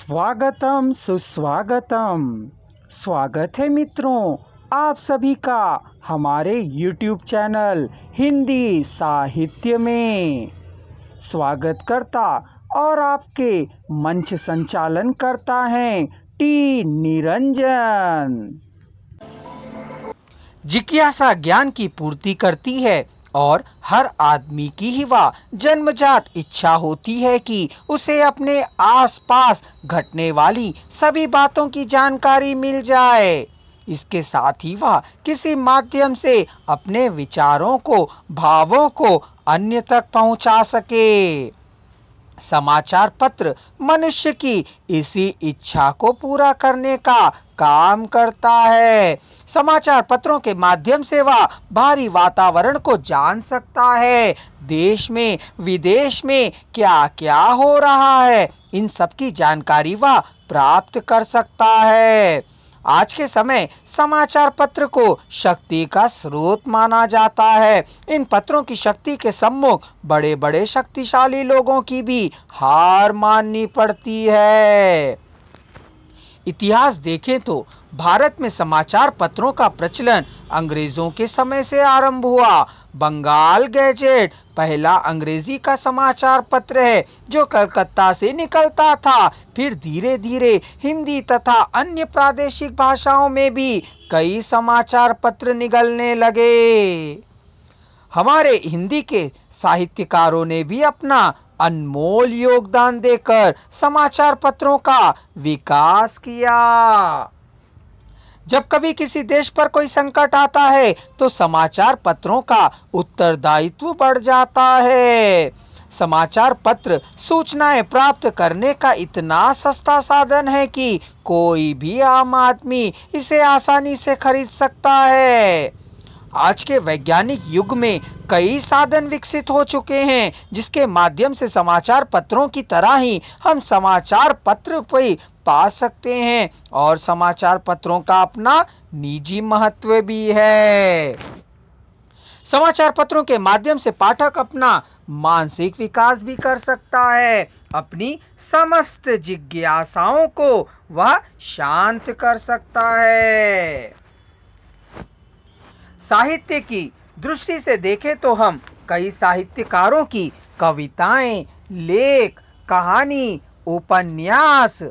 स्वागतम सुस्वागतम। स्वागत है मित्रों आप सभी का हमारे YouTube चैनल हिंदी साहित्य में। स्वागत करता और आपके मंच संचालन करता है टी निरंजन। जिज्ञासा ज्ञान की पूर्ति करती है और हर आदमी की ही वह जन्मजात इच्छा होती है कि उसे अपने आसपास घटने वाली सभी बातों की जानकारी मिल जाए। इसके साथ ही वह किसी माध्यम से अपने विचारों को, भावों को अन्य तक पहुंचा सके। समाचार पत्र मनुष्य की इसी इच्छा को पूरा करने का काम करता है। समाचार पत्रों के माध्यम से वह बाहरी वातावरण को जान सकता है। देश में विदेश में क्या क्या हो रहा है, इन सब की जानकारी वह प्राप्त कर सकता है। आज के समय समाचार पत्र को शक्ति का स्रोत माना जाता है। इन पत्रों की शक्ति के सम्मुख बड़े बड़े शक्तिशाली लोगों की भी हार माननी पड़ती है। इतिहास देखें तो भारत में समाचार पत्रों का प्रचलन अंग्रेजों के समय से आरंभ हुआ। बंगाल गैजेट पहला अंग्रेजी का समाचार पत्र है जो कलकत्ता से निकलता था। फिर धीरे धीरे हिंदी तथा अन्य प्रादेशिक भाषाओं में भी कई समाचार पत्र निकलने लगे। हमारे हिंदी के साहित्यकारों ने भी अपना अनमोल योगदान देकर समाचार पत्रों का विकास किया। जब कभी किसी देश पर कोई संकट आता है तो समाचार पत्रों का उत्तरदायित्व बढ़ जाता है। समाचार पत्र सूचनाएं प्राप्त करने का इतना सस्ता साधन है कि कोई भी आम आदमी इसे आसानी से खरीद सकता है। आज के वैज्ञानिक युग में कई साधन विकसित हो चुके हैं जिसके माध्यम से समाचार पत्रों की तरह ही हम समाचार पत्र भी पा सकते हैं और समाचार पत्रों का अपना निजी महत्व भी है। समाचार पत्रों के माध्यम से पाठक अपना मानसिक विकास भी कर सकता है। अपनी समस्त जिज्ञासाओं को वह शांत कर सकता है। साहित्य की दृष्टि से देखें तो हम कई साहित्यकारों की कविताएं, लेख, कहानी, उपन्यास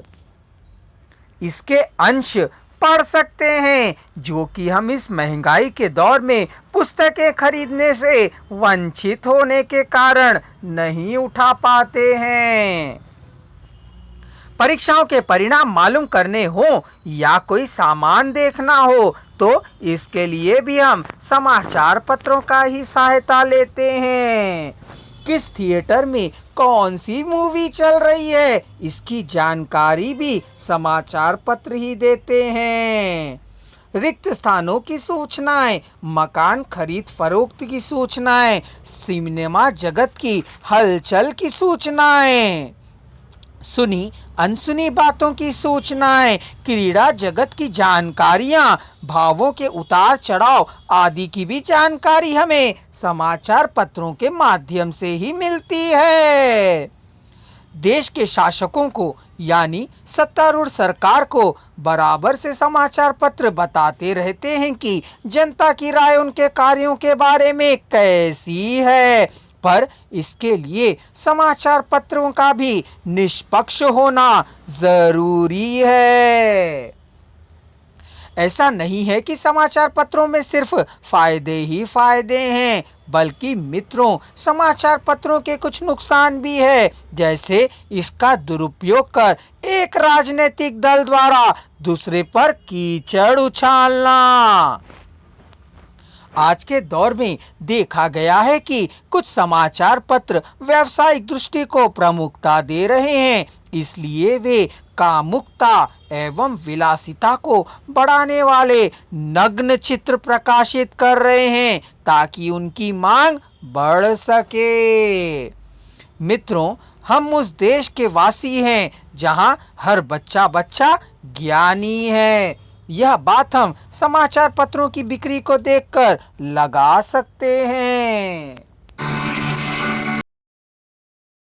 इसके अंश पढ़ सकते हैं जो कि हम इस महंगाई के दौर में पुस्तकें खरीदने से वंचित होने के कारण नहीं उठा पाते हैं। परीक्षाओं के परिणाम मालूम करने हो या कोई सामान देखना हो तो इसके लिए भी हम समाचार पत्रों का ही सहायता लेते हैं। किस थिएटर में कौन सी मूवी चल रही है इसकी जानकारी भी समाचार पत्र ही देते हैं। रिक्त स्थानों की सूचनाएं, मकान खरीद फरोख्त की सूचनाएं, सिनेमा जगत की हलचल की सूचनाएं, सुनी अनसुनी बातों की सूचनाएं, क्रीड़ा जगत की जानकारियां, भावों के उतार चढ़ाव आदि की भी जानकारी हमें समाचार पत्रों के माध्यम से ही मिलती है। देश के शासकों को यानी सत्तारूढ़ सरकार को बराबर से समाचार पत्र बताते रहते हैं कि जनता की राय उनके कार्यों के बारे में कैसी है, पर इसके लिए समाचार पत्रों का भी निष्पक्ष होना जरूरी है। ऐसा नहीं है कि समाचार पत्रों में सिर्फ फायदे ही फायदे हैं, बल्कि मित्रों समाचार पत्रों के कुछ नुकसान भी है। जैसे इसका दुरुपयोग कर एक राजनीतिक दल द्वारा दूसरे पर कीचड़ उछालना। आज के दौर में देखा गया है कि कुछ समाचार पत्र व्यावसायिक दृष्टि को प्रमुखता दे रहे हैं, इसलिए वे कामुकता एवं विलासिता को बढ़ाने वाले नग्न चित्र प्रकाशित कर रहे हैं ताकि उनकी मांग बढ़ सके। मित्रों, हम उस देश के वासी हैं जहां हर बच्चा ज्ञानी है। यह बात हम समाचार पत्रों की बिक्री को देखकर लगा सकते हैं।